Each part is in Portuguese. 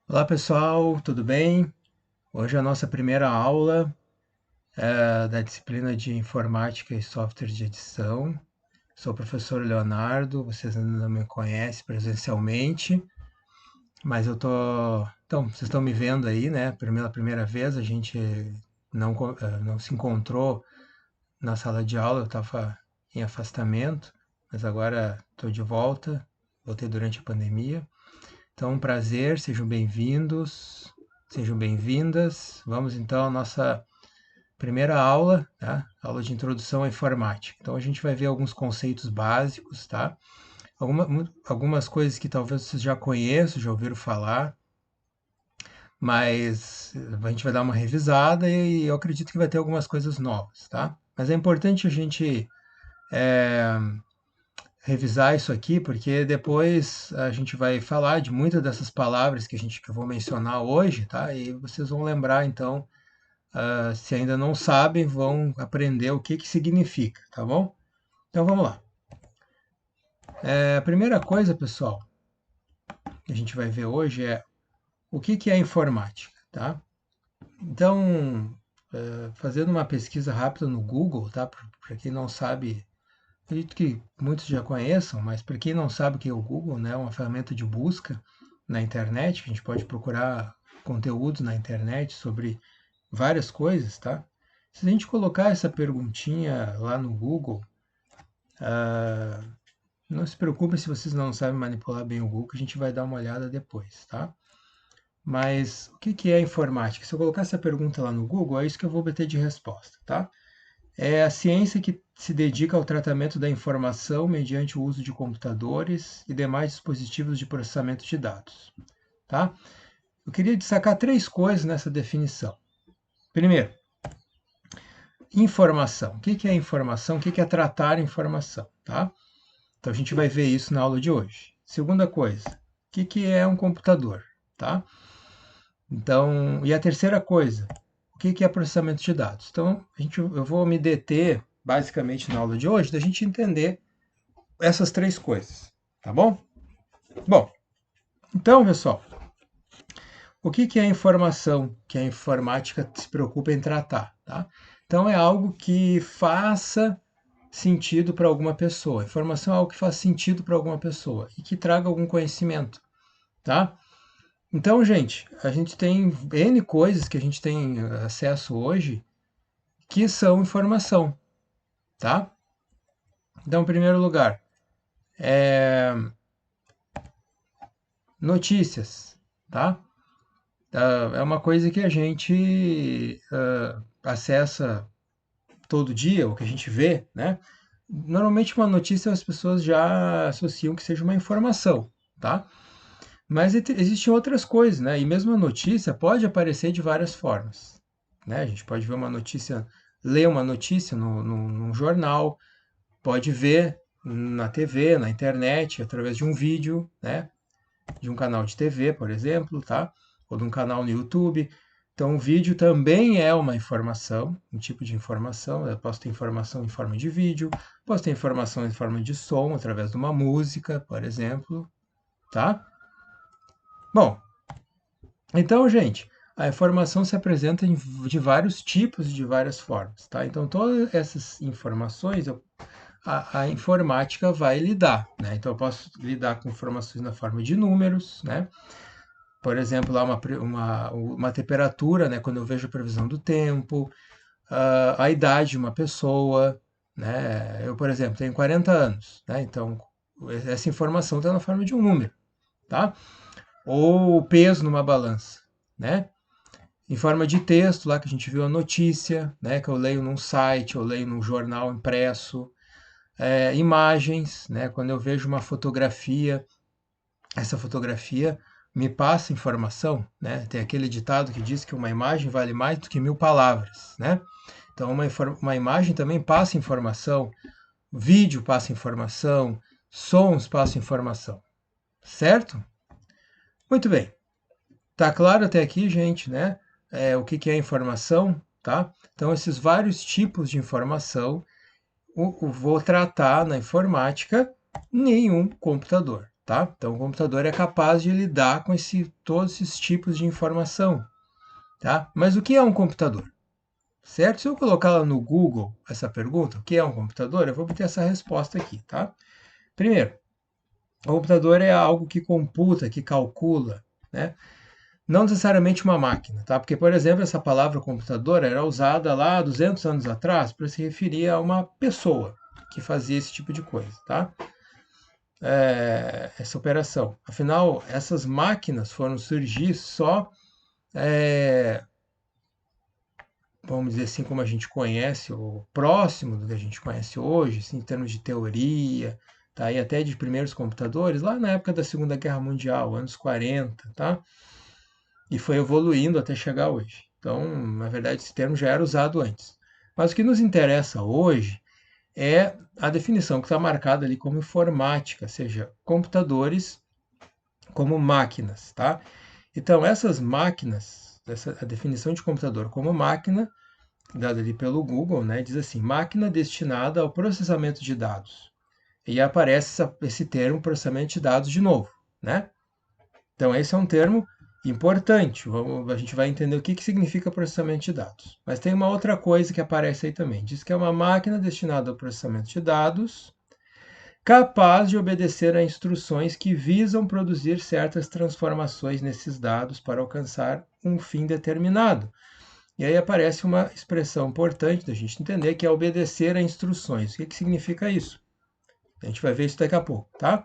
Olá pessoal, tudo bem? Hoje é a nossa primeira aula da disciplina de Informática e Software de Edição. Sou o professor Leonardo, vocês ainda não me conhecem presencialmente, mas eu tô. Então, vocês estão me vendo aí, né? Pela primeira vez, a gente não se encontrou na sala de aula, eu estava em afastamento, mas agora estou de volta, voltei durante a pandemia. Então, um prazer, sejam bem-vindos, sejam bem-vindas. Vamos então à nossa primeira aula, tá? Aula de introdução à informática. Então, a gente vai ver alguns conceitos básicos, tá? Algumas coisas que talvez vocês já conheçam, já ouviram falar, mas a gente vai dar uma revisada e eu acredito que vai ter algumas coisas novas, tá? Mas é importante a gente revisar isso aqui, porque depois a gente vai falar de muitas dessas palavras que eu vou mencionar hoje, tá? E vocês vão lembrar, então, se ainda não sabem, vão aprender o que que significa, tá bom? Então vamos lá. A primeira coisa, pessoal, que a gente vai ver hoje é o que que é informática, tá? Então, fazendo uma pesquisa rápida no Google, tá? Para quem não sabe, acredito que muitos já conheçam, mas para quem não sabe o que é o Google, né, é uma ferramenta de busca na internet, que a gente pode procurar conteúdos na internet sobre várias coisas, tá? Se a gente colocar essa perguntinha lá no Google, não se preocupe se vocês não sabem manipular bem o Google, que a gente vai dar uma olhada depois, tá? Mas o que que é informática? Se eu colocar essa pergunta lá no Google, é isso que eu vou obter de resposta, tá? É a ciência que se dedica ao tratamento da informação mediante o uso de computadores e demais dispositivos de processamento de dados. Tá? Eu queria destacar três coisas nessa definição. Primeiro, informação. O que é informação? O que é tratar informação? Tá? Então a gente vai ver isso na aula de hoje. Segunda coisa, o que é um computador? Tá? Então, e a terceira coisa, o que é processamento de dados? Então, eu vou me deter basicamente na aula de hoje da gente entender essas três coisas, tá bom? Bom, então, pessoal, o que é a informação que a informática se preocupa em tratar, tá? Então, é algo que faça sentido para alguma pessoa. Informação é algo que faz sentido para alguma pessoa e que traga algum conhecimento, tá? Então, gente, a gente tem N coisas que a gente tem acesso hoje que são informação, tá? Então, em primeiro lugar, notícias, tá? É uma coisa que a gente acessa todo dia, o que a gente vê, né? Normalmente uma notícia as pessoas já associam que seja uma informação, tá? Mas existem outras coisas, né? E mesmo a notícia pode aparecer de várias formas, né? A gente pode ver uma notícia, ler uma notícia num jornal, pode ver na TV, na internet, através de um vídeo, né? De um canal de TV, por exemplo, tá? Ou de um canal no YouTube. Então, o vídeo também é uma informação, um tipo de informação. Eu posso ter informação em forma de vídeo, posso ter informação em forma de som, através de uma música, por exemplo, tá? Bom, então, gente, a informação se apresenta de vários tipos e de várias formas, tá? Então, todas essas informações a informática vai lidar, né? Então, eu posso lidar com informações na forma de números, né? Por exemplo, lá uma temperatura, né? Quando eu vejo a previsão do tempo, a idade de uma pessoa, né? Eu, por exemplo, tenho 40 anos, né? Então, essa informação está na forma de um número, tá? Ou o peso numa balança, né? Em forma de texto, lá que a gente viu a notícia, né? Que eu leio num site, eu leio num jornal impresso, imagens, né? Quando eu vejo uma fotografia, essa fotografia me passa informação, né? Tem aquele ditado que diz que uma imagem vale mais do que 1000 palavras, né? Então uma imagem também passa informação, vídeo passa informação, sons passam informação, certo? Muito bem. Tá claro até aqui, gente, né? O que que é informação, tá? Então esses vários tipos de informação vou tratar na informática em um computador, tá? Então, o computador é capaz de lidar com todos esses tipos de informação, tá? Mas o que é um computador? Certo? Se eu colocar lá no Google essa pergunta, o que é um computador, eu vou obter essa resposta aqui, tá? Primeiro, o computador é algo que computa, que calcula, né? Não necessariamente uma máquina, tá? Porque, por exemplo, essa palavra computador era usada lá 200 anos atrás para se referir a uma pessoa que fazia esse tipo de coisa, tá? Essa operação. Afinal, essas máquinas foram surgir só, é, vamos dizer assim, como a gente conhece, ou próximo do que a gente conhece hoje, assim, em termos de teoria, tá? E até de primeiros computadores, lá na época da Segunda Guerra Mundial, anos 40, tá? E foi evoluindo até chegar hoje. Então, na verdade, esse termo já era usado antes. Mas o que nos interessa hoje é a definição que está marcada ali como informática, ou seja, computadores como máquinas, tá? Então, essas máquinas, a definição de computador como máquina, dada ali pelo Google, né, diz assim, máquina destinada ao processamento de dados. E aparece esse termo, processamento de dados, de novo, né? Então, esse é um termo importante. A gente vai entender o que significa processamento de dados. Mas tem uma outra coisa que aparece aí também. Diz que é uma máquina destinada ao processamento de dados, capaz de obedecer a instruções que visam produzir certas transformações nesses dados para alcançar um fim determinado. E aí aparece uma expressão importante da gente entender, que é obedecer a instruções. O que significa isso? A gente vai ver isso daqui a pouco, tá?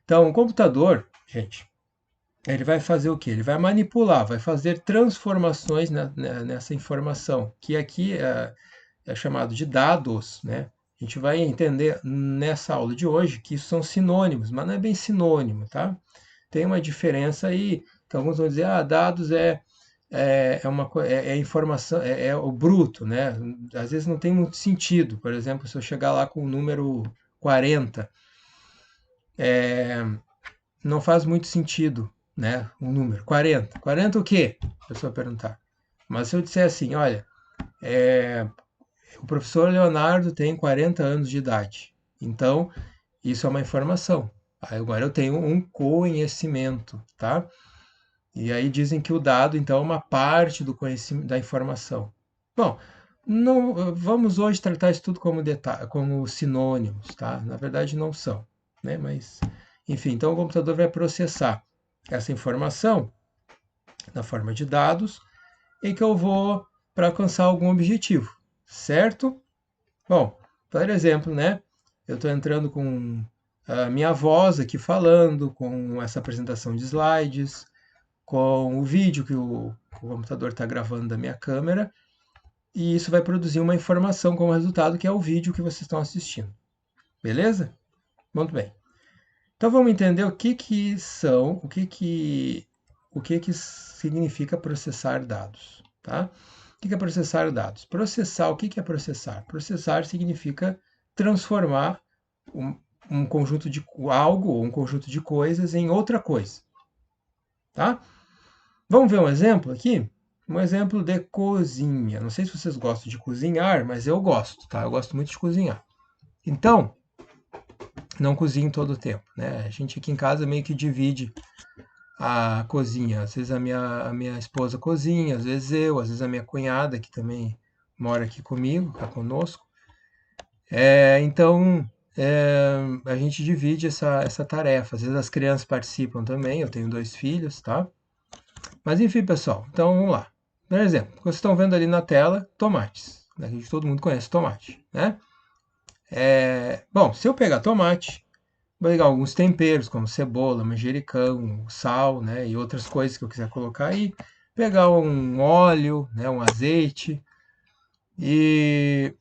Então, o computador, gente, ele vai fazer o quê? Ele vai manipular, vai fazer transformações nessa informação, que aqui é chamado de dados, né? A gente vai entender nessa aula de hoje que isso são sinônimos, mas não é bem sinônimo, tá? Tem uma diferença aí, que alguns vão dizer, dados é informação, é o bruto, né? Às vezes não tem muito sentido. Por exemplo, se eu chegar lá com o número 40, não faz muito sentido, né? Um número 40. 40 o quê? A pessoa perguntar. Mas se eu disser assim, olha, o professor Leonardo tem 40 anos de idade. Então, isso é uma informação. Agora eu tenho um conhecimento, tá? E aí dizem que o dado, então, é uma parte do conhecimento, da informação. Bom, não, vamos hoje tratar isso tudo como sinônimos, tá? Na verdade, não são, né? Mas, enfim, então o computador vai processar essa informação na forma de dados e que eu vou para alcançar algum objetivo, certo? Bom, por exemplo, né? Eu estou entrando com a minha voz aqui falando, com essa apresentação de slides, com o vídeo que o computador está gravando da minha câmera, e isso vai produzir uma informação como resultado, que é o vídeo que vocês estão assistindo. Beleza? Muito bem. Então vamos entender o que significa processar dados, tá? O que é processar dados? Processar, o que é processar? Processar significa transformar um conjunto de algo ou um conjunto de coisas em outra coisa, tá? Vamos ver um exemplo aqui? Um exemplo de cozinha. Não sei se vocês gostam de cozinhar, mas eu gosto, tá? Eu gosto muito de cozinhar. Então, não cozinho todo o tempo, né? A gente aqui em casa meio que divide a cozinha. Às vezes a minha esposa cozinha, às vezes eu, às vezes a minha cunhada, que também mora aqui comigo, está conosco. Então, a gente divide essa tarefa. Às vezes as crianças participam também, eu tenho 2 filhos, tá? Mas enfim, pessoal, então vamos lá. Por exemplo, vocês estão vendo ali na tela tomates. Né? Todo mundo conhece tomate, né? Bom, se eu pegar tomate, vou pegar alguns temperos, como cebola, manjericão, sal, né? E outras coisas que eu quiser colocar aí. Pegar um óleo, né? Um azeite. E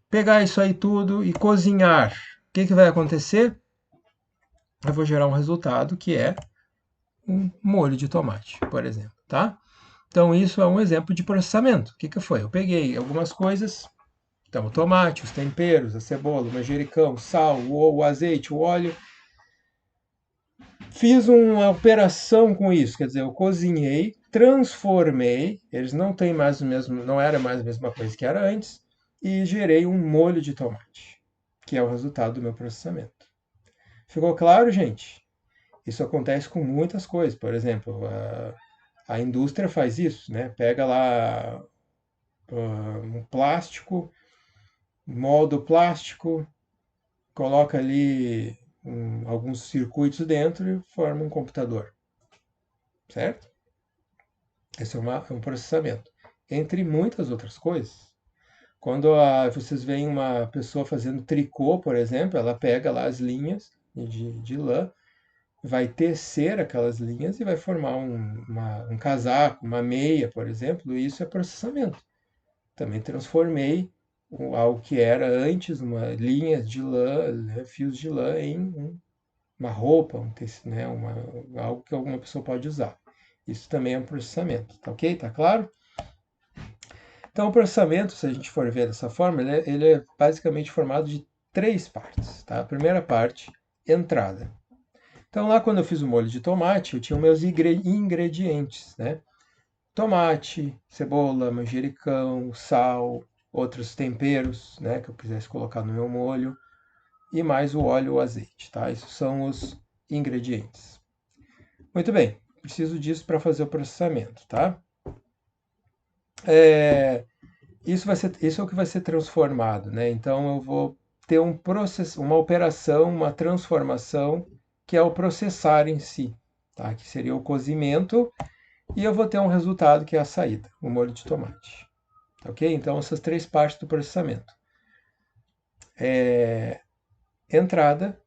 pegar isso aí tudo e cozinhar. O que vai acontecer? Eu vou gerar um resultado que é um molho de tomate, por exemplo, tá? Então, isso é um exemplo de processamento. O que foi? Eu peguei algumas coisas, então, o tomate, os temperos, a cebola, o manjericão, o sal, o azeite, o óleo. Fiz uma operação com isso, quer dizer, eu cozinhei, transformei, eles não têm mais o mesmo, não era mais a mesma coisa que era antes, e gerei um molho de tomate, que é o resultado do meu processamento. Ficou claro, gente? Isso acontece com muitas coisas. Por exemplo, a indústria faz isso, né? Pega lá um plástico, molda o plástico, coloca ali alguns circuitos dentro e forma um computador, certo? Esse é um processamento. Entre muitas outras coisas. Quando vocês veem uma pessoa fazendo tricô, por exemplo, ela pega lá as linhas de lã, vai tecer aquelas linhas e vai formar um casaco, uma meia, por exemplo, e isso é processamento. Também transformei algo que era antes uma linha de lã, né, fios de lã, em uma roupa, né, algo que alguma pessoa pode usar. Isso também é um processamento, tá ok? Tá claro? Então, o processamento, se a gente for ver dessa forma, ele é basicamente formado de três partes. Tá? A primeira parte, entrada. Então, lá quando eu fiz o molho de tomate, eu tinha meus ingredientes, né? Tomate, cebola, manjericão, sal, outros temperos, né, que eu quisesse colocar no meu molho, e mais o óleo ou azeite, tá? Esses são os ingredientes. Muito bem, preciso disso para fazer o processamento, tá? Isso é o que vai ser transformado, né? Então eu vou ter um processo, uma operação, uma transformação, que é o processar em si, tá? Que seria o cozimento, e eu vou ter um resultado que é a saída, o molho de tomate. Tá ok? Então essas três partes do processamento. Entrada,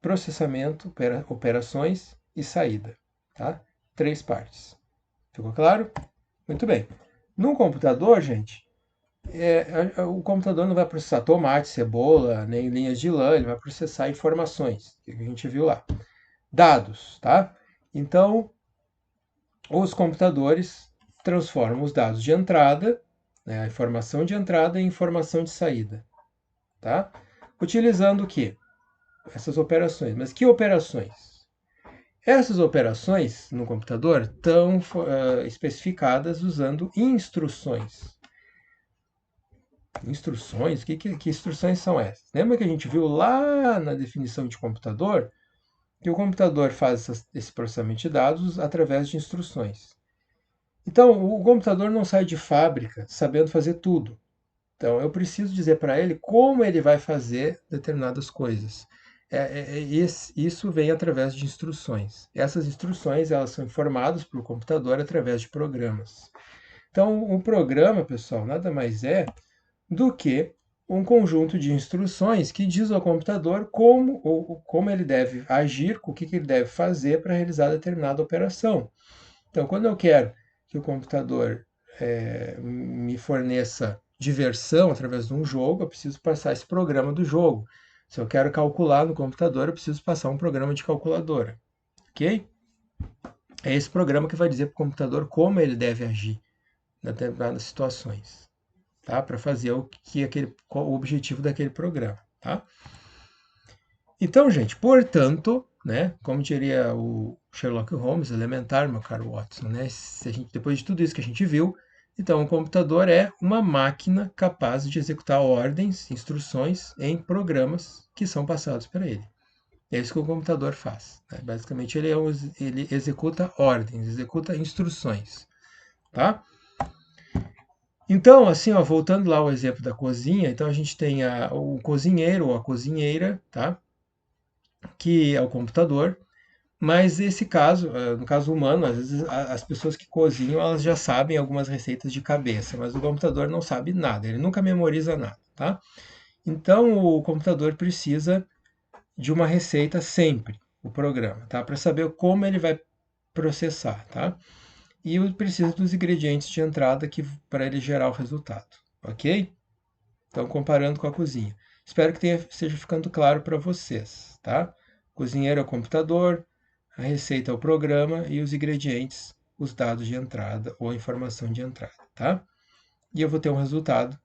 processamento, operações e saída. Tá? Três partes. Ficou claro? Muito bem. Num computador, gente, o computador não vai processar tomate, cebola, nem linhas de lã, ele vai processar informações, que a gente viu lá. Dados, tá? Então, os computadores transformam os dados de entrada, né, a informação de entrada em informação de saída, tá? Utilizando o quê? Essas operações. Mas que operações? Essas operações no computador estão especificadas usando instruções. Instruções? Que instruções são essas? Lembra que a gente viu lá na definição de computador que o computador faz esse processamento de dados através de instruções. Então, o computador não sai de fábrica sabendo fazer tudo. Então, eu preciso dizer para ele como ele vai fazer determinadas coisas. Isso vem através de instruções. Essas instruções elas são informadas para o computador através de programas. Então, um programa, pessoal, nada mais é do que um conjunto de instruções que diz ao computador como ele deve agir, o que ele deve fazer para realizar determinada operação. Então, quando eu quero que o computador me forneça diversão através de um jogo, eu preciso passar esse programa do jogo. Se eu quero calcular no computador, eu preciso passar um programa de calculadora. Ok? É esse programa que vai dizer para o computador como ele deve agir em determinadas situações, tá? Para fazer o objetivo daquele programa, tá? Então, gente, portanto, né, como diria o Sherlock Holmes, elementar, meu caro Watson, né, depois de tudo isso que a gente viu, então o computador é uma máquina capaz de executar ordens, instruções em programas que são passados para ele. É isso que o computador faz. Né? Basicamente, ele executa ordens, executa instruções, tá? Então, assim, ó, voltando lá ao exemplo da cozinha, então a gente tem o cozinheiro ou a cozinheira, tá? Que é o computador, mas esse caso, no caso humano, às vezes as pessoas que cozinham, elas já sabem algumas receitas de cabeça, mas o computador não sabe nada, ele nunca memoriza nada, tá? Então o computador precisa de uma receita sempre, o programa, tá? Para saber como ele vai processar, tá? E precisa dos ingredientes de entrada para ele gerar o resultado, ok? Então, comparando com a cozinha. Espero que esteja ficando claro para vocês, tá? Cozinheiro é o computador, a receita é o programa e os ingredientes, os dados de entrada ou a informação de entrada, tá? E eu vou ter um resultado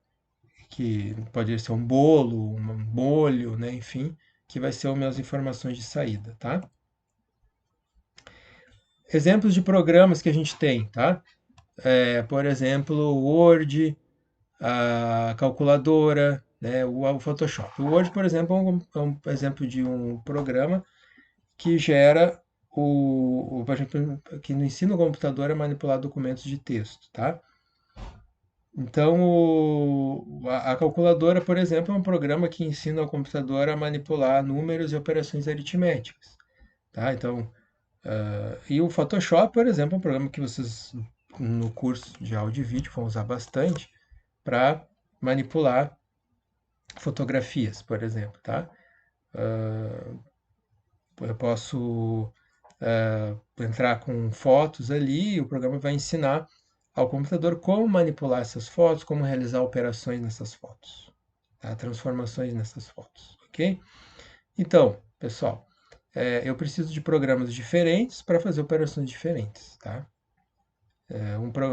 que pode ser um bolo, um molho, né? Enfim, que vai ser as minhas informações de saída, tá? Exemplos de programas que a gente tem, tá? Por exemplo, o Word, a calculadora, né, o Photoshop. O Word, por exemplo, é um exemplo de um programa que gera por exemplo, que no ensino computador é manipular documentos de texto, tá? Então, a calculadora, por exemplo, é um programa que ensina ao computador a manipular números e operações aritméticas, tá? Então, e o Photoshop, por exemplo, é um programa que vocês no curso de áudio e vídeo vão usar bastante para manipular fotografias, por exemplo, tá? Eu posso entrar com fotos ali e o programa vai ensinar ao computador como manipular essas fotos, como realizar operações nessas fotos, tá? Transformações nessas fotos, ok? Então, pessoal, eu preciso de programas diferentes para fazer operações diferentes, tá?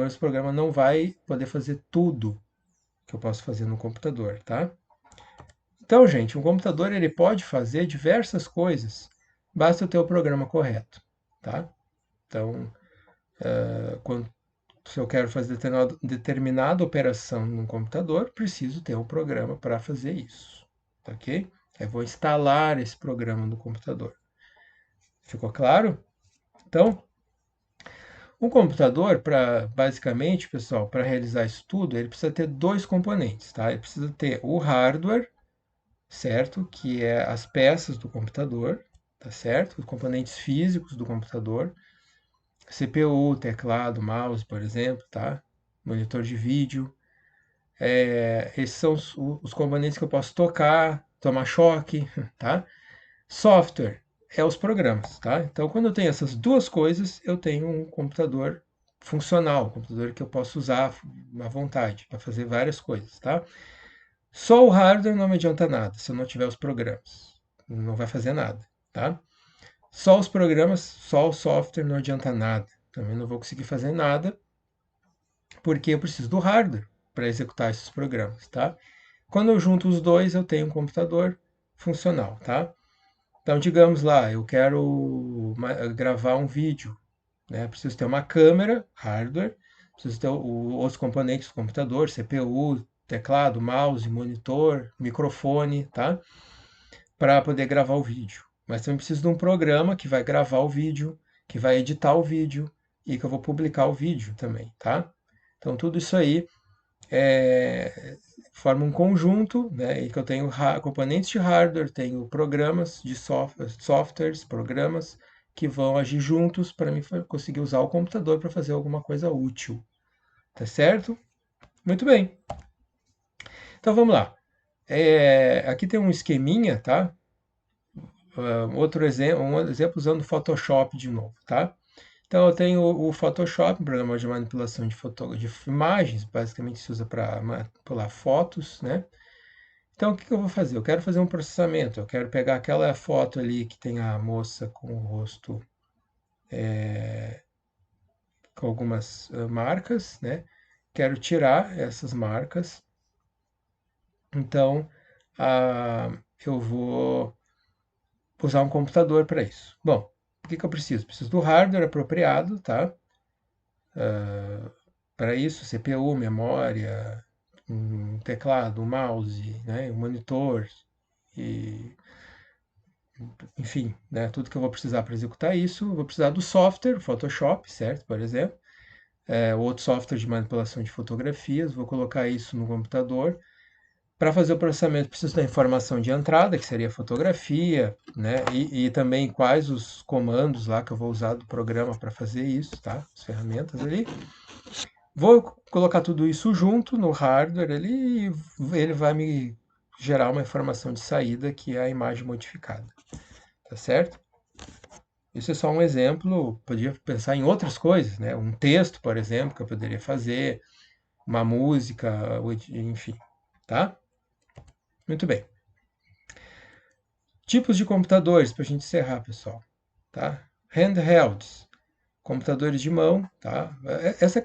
Esse programa não vai poder fazer tudo que eu posso fazer no computador, tá? Então, gente, um computador ele pode fazer diversas coisas, basta eu ter o programa correto, tá? Então, quando, se eu quero fazer determinada operação num computador, preciso ter um programa para fazer isso, tá ok? Eu vou instalar esse programa no computador. Ficou claro? Então, um computador, basicamente, pessoal, para realizar isso tudo, ele precisa ter dois componentes, tá? Ele precisa ter o hardware, certo? Que é as peças do computador, tá certo? Os componentes físicos do computador, CPU, teclado, mouse, por exemplo, tá? Monitor de vídeo. Esses são os componentes que eu posso tocar, tomar choque, tá? Software é os programas, tá? Então, quando eu tenho essas duas coisas, eu tenho um computador funcional, um computador que eu posso usar à vontade para fazer várias coisas, tá? Só o hardware não me adianta nada se eu não tiver os programas. Não vai fazer nada, tá? Só os programas, só o software não adianta nada. Também não vou conseguir fazer nada porque eu preciso do hardware para executar esses programas, tá? Quando eu junto os dois, eu tenho um computador funcional, tá? Então, digamos lá, eu quero gravar um vídeo, né? Preciso ter uma câmera, hardware, preciso ter os componentes do computador, CPU, teclado, mouse, monitor, microfone, tá? Para poder gravar o vídeo. Mas também preciso de um programa que vai gravar o vídeo, que vai editar o vídeo e que eu vou publicar o vídeo também, tá? Então, tudo isso aí forma um conjunto, né, em que eu tenho componentes de hardware, tenho programas de softwares, programas que vão agir juntos para mim conseguir usar o computador para fazer alguma coisa útil. Tá certo? Muito bem. Então vamos lá. Aqui tem um esqueminha, tá? Um exemplo usando o Photoshop de novo, tá? Então eu tenho o Photoshop, um programa de manipulação de imagens, basicamente se usa para manipular fotos, né? Então, o que eu vou fazer? Eu quero fazer um processamento. Eu quero pegar aquela foto ali que tem a moça com o rosto com algumas marcas, né? Quero tirar essas marcas. Então, eu vou usar um computador para isso. Bom, o que eu preciso? Preciso do hardware apropriado, tá? Para isso, CPU, memória, um teclado, um mouse, né? Um monitor e enfim, né, tudo que eu vou precisar para executar isso, vou precisar do software, Photoshop, certo? Por exemplo, outro software de manipulação de fotografias, vou colocar isso no computador. Para fazer o processamento, preciso da informação de entrada, que seria a fotografia, né? E também quais os comandos lá que eu vou usar do programa para fazer isso, tá? As ferramentas ali. Vou colocar tudo isso junto no hardware ali e ele vai me gerar uma informação de saída que é a imagem modificada, tá certo? Isso é só um exemplo, podia pensar em outras coisas, né? Um texto, por exemplo, que eu poderia fazer, uma música, enfim, tá? Muito bem. Tipos de computadores, para a gente encerrar, pessoal, tá? Handhelds, computadores de mão, tá? Essa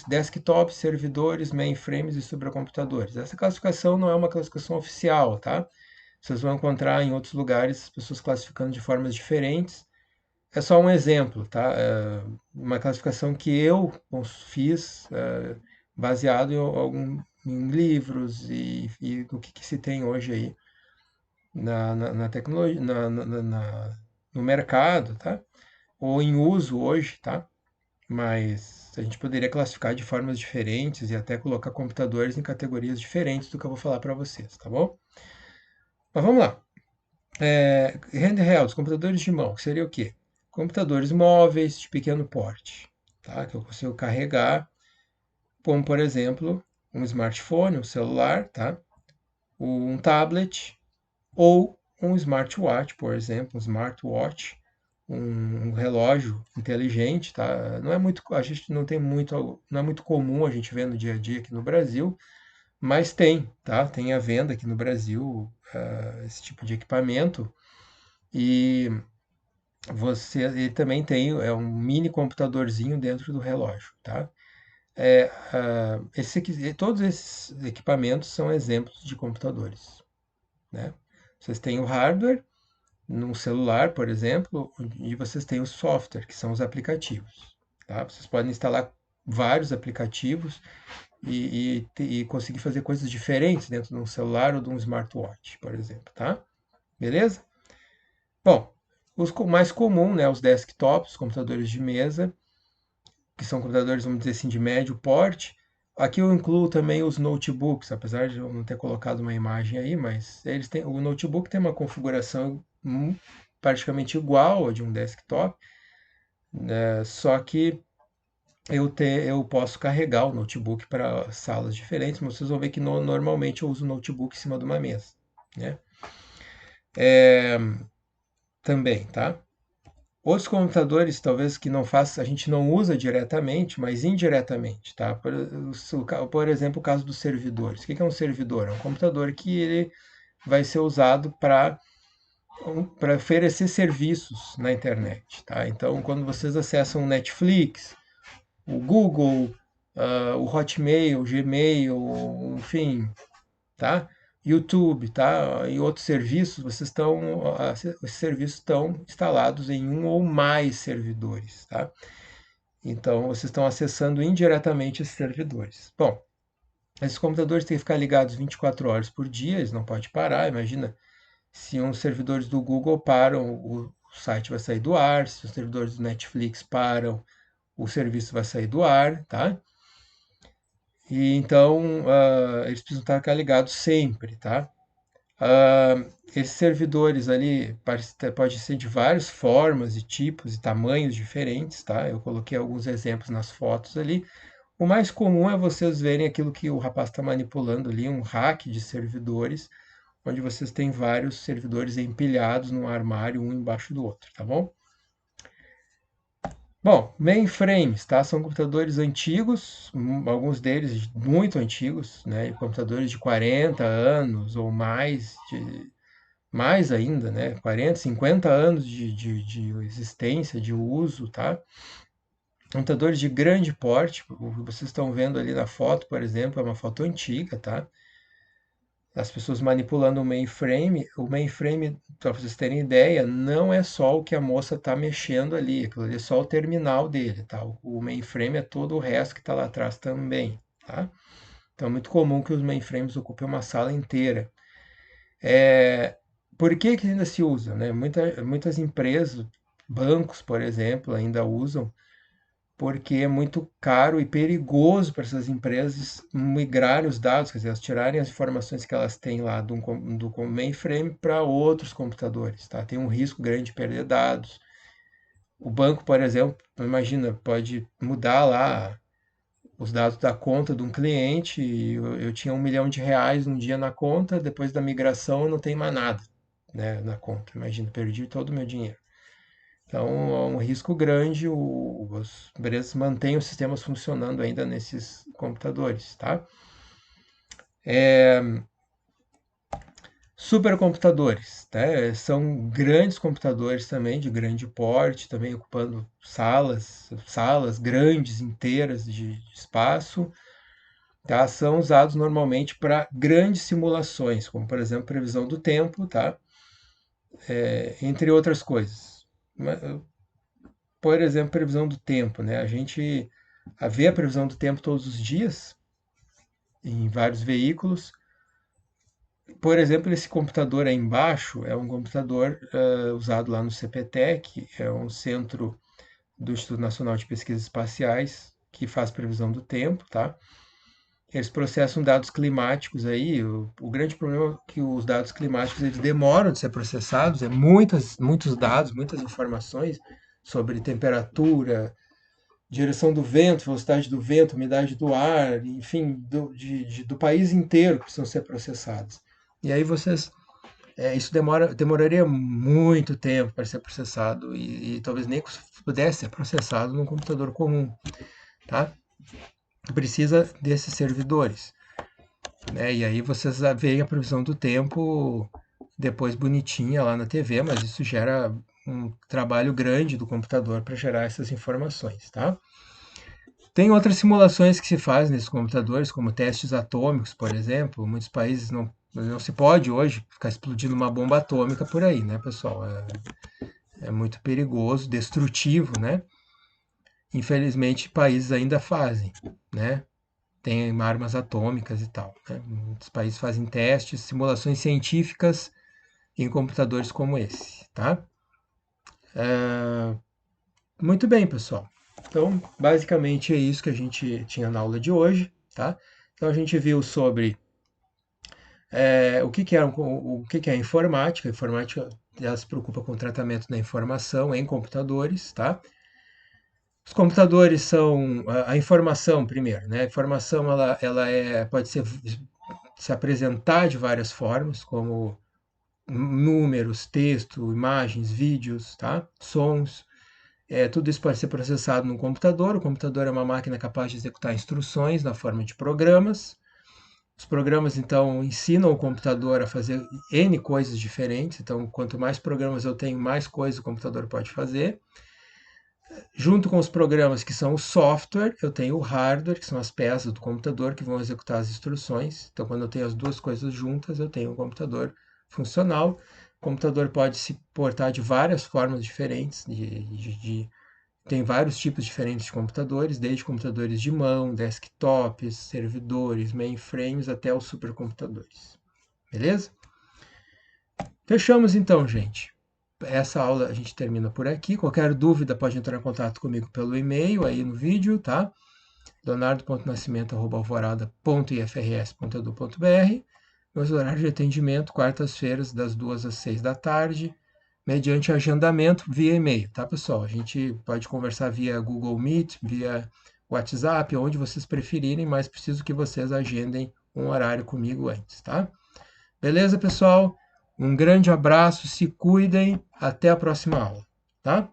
desktop, servidores, mainframes e supercomputadores. Essa classificação não é uma classificação oficial, tá? Vocês vão encontrar em outros lugares as pessoas classificando de formas diferentes. É só um exemplo, tá? Uma classificação que eu fiz baseado em livros e do que se tem hoje aí na tecnologia, no mercado, tá? ou em uso hoje, tá? Mas a gente poderia classificar de formas diferentes e até colocar computadores em categorias diferentes do que eu vou falar para vocês, tá bom? Mas vamos lá. Handhelds, computadores de mão, que seria o quê? Computadores móveis de pequeno porte, tá? Que eu consigo carregar, como por exemplo um smartphone, um celular, tá? Um tablet ou um smartwatch, por exemplo, um smartwatch, um relógio inteligente, tá? Não é muito, a gente não tem muito, não é muito comum a gente ver no dia a dia aqui no Brasil, mas tem, tá? Tem à venda aqui no Brasil esse tipo de equipamento e ele também tem um mini computadorzinho dentro do relógio, tá? Todos esses equipamentos são exemplos de computadores, né? Vocês têm o hardware num celular, por exemplo, e vocês têm o software, que são os aplicativos, tá? Vocês podem instalar vários aplicativos e conseguir fazer coisas diferentes dentro de um celular ou de um smartwatch, por exemplo, tá? Beleza? Bom, mais comum, né, os desktops, computadores de mesa, que são computadores, vamos dizer assim, de médio porte. Aqui eu incluo também os notebooks, apesar de eu não ter colocado uma imagem aí, mas o notebook tem uma configuração praticamente igual a de um desktop, né, só que eu posso carregar o notebook para salas diferentes, mas vocês vão ver que normalmente eu uso o notebook em cima de uma mesa, né? Também, tá? Outros computadores, talvez que não faça, a gente não usa diretamente, mas indiretamente, tá? Por exemplo, o caso dos servidores. O que é um servidor? É um computador que ele vai ser usado para oferecer serviços na internet, tá? Então, quando vocês acessam o Netflix, o Google, o Hotmail, o Gmail, enfim, tá? YouTube, tá? E outros serviços, esses serviços estão instalados em um ou mais servidores, tá? Então, vocês estão acessando indiretamente esses servidores. Bom, esses computadores têm que ficar ligados 24 horas por dia, eles não podem parar. Imagina se uns servidores do Google param, o site vai sair do ar, se os servidores do Netflix param, o serviço vai sair do ar, tá? E então, eles precisam estar ligados sempre, tá? Esses servidores ali pode ser de várias formas e tipos e tamanhos diferentes, tá? Eu coloquei alguns exemplos nas fotos ali. O mais comum é vocês verem aquilo que o rapaz está manipulando ali, um rack de servidores, onde vocês têm vários servidores empilhados num armário, um embaixo do outro, tá bom? Bom, mainframes, tá? São computadores antigos, alguns deles muito antigos, né? Computadores de 40 anos ou mais ainda, né? 40, 50 anos de existência, de uso, tá? Computadores de grande porte, o que vocês estão vendo ali na foto, por exemplo, é uma foto antiga, tá? As pessoas manipulando o mainframe, para vocês terem ideia, não é só o que a moça está mexendo ali, aquilo ali é só o terminal dele, tá? O mainframe é todo o resto que está lá atrás também, tá? Então é muito comum que os mainframes ocupem uma sala inteira. Por que que ainda se usa, né? Muitas empresas, bancos, por exemplo, ainda usam porque é muito caro e perigoso para essas empresas migrarem os dados, quer dizer, elas tirarem as informações que elas têm lá do mainframe para outros computadores, tá? Tem um risco grande de perder dados. O banco, por exemplo, imagina, pode mudar lá os dados da conta de um cliente, e eu tinha R$ 1 milhão um dia na conta, depois da migração eu não tenho mais nada, né, na conta. Imagina, perdi todo o meu dinheiro. Então, é um risco grande, as empresas mantêm os sistemas funcionando ainda nesses computadores, tá? Supercomputadores, né? São grandes computadores também, de grande porte, também ocupando salas grandes, inteiras de espaço, tá? São usados normalmente para grandes simulações, como, por exemplo, previsão do tempo, tá? Entre outras coisas. Por exemplo, previsão do tempo, né? A gente vê a previsão do tempo todos os dias em vários veículos. Por exemplo, esse computador aí embaixo é um computador usado lá no CPTEC, é um centro do Instituto Nacional de Pesquisas Espaciais, que faz previsão do tempo, tá? Eles processam dados climáticos aí. O grande problema é que os dados climáticos eles demoram de ser processados, é muitos dados, muitas informações sobre temperatura, direção do vento, velocidade do vento, umidade do ar, enfim, do país inteiro que precisam ser processados. E aí isso demoraria muito tempo para ser processado e talvez nem pudesse ser processado num computador comum, tá? Precisa desses servidores, né? E aí vocês veem a previsão do tempo depois bonitinha lá na TV, mas isso gera um trabalho grande do computador para gerar essas informações, tá? Tem outras simulações que se fazem nesses computadores, como testes atômicos, por exemplo. Muitos países não se pode hoje ficar explodindo uma bomba atômica por aí, né, pessoal? É muito perigoso, destrutivo, né? Infelizmente, países ainda fazem, né? Tem armas atômicas e tal, né? Muitos países fazem testes, simulações científicas em computadores como esse, tá? Muito bem, pessoal. Então, basicamente é isso que a gente tinha na aula de hoje, tá? Então a gente viu sobre o que é a informática. A informática ela se preocupa com o tratamento da informação em computadores, tá? Os computadores são a informação primeiro, né? A informação pode se apresentar de várias formas, como números, texto, imagens, vídeos, tá? Sons. Tudo isso pode ser processado no computador. O computador é uma máquina capaz de executar instruções na forma de programas. Os programas, então, ensinam o computador a fazer N coisas diferentes. Então, quanto mais programas eu tenho, mais coisas o computador pode fazer. Junto com os programas que são o software, eu tenho o hardware, que são as peças do computador que vão executar as instruções. Então, quando eu tenho as duas coisas juntas, eu tenho um computador funcional. O computador pode se portar de várias formas diferentes, tem vários tipos diferentes de computadores, desde computadores de mão, desktops, servidores, mainframes, até os supercomputadores. Beleza? Fechamos então, gente. Essa aula a gente termina por aqui. Qualquer dúvida pode entrar em contato comigo pelo e-mail aí no vídeo, tá? leonardo.nascimento@alvorada.ifrs.edu.br. Meus horários de atendimento, quartas-feiras, das 2 às 6 da tarde, mediante agendamento via e-mail, tá, pessoal? A gente pode conversar via Google Meet, via WhatsApp, onde vocês preferirem, mas preciso que vocês agendem um horário comigo antes, tá? Beleza, pessoal? Um grande abraço, se cuidem, até a próxima aula, tá?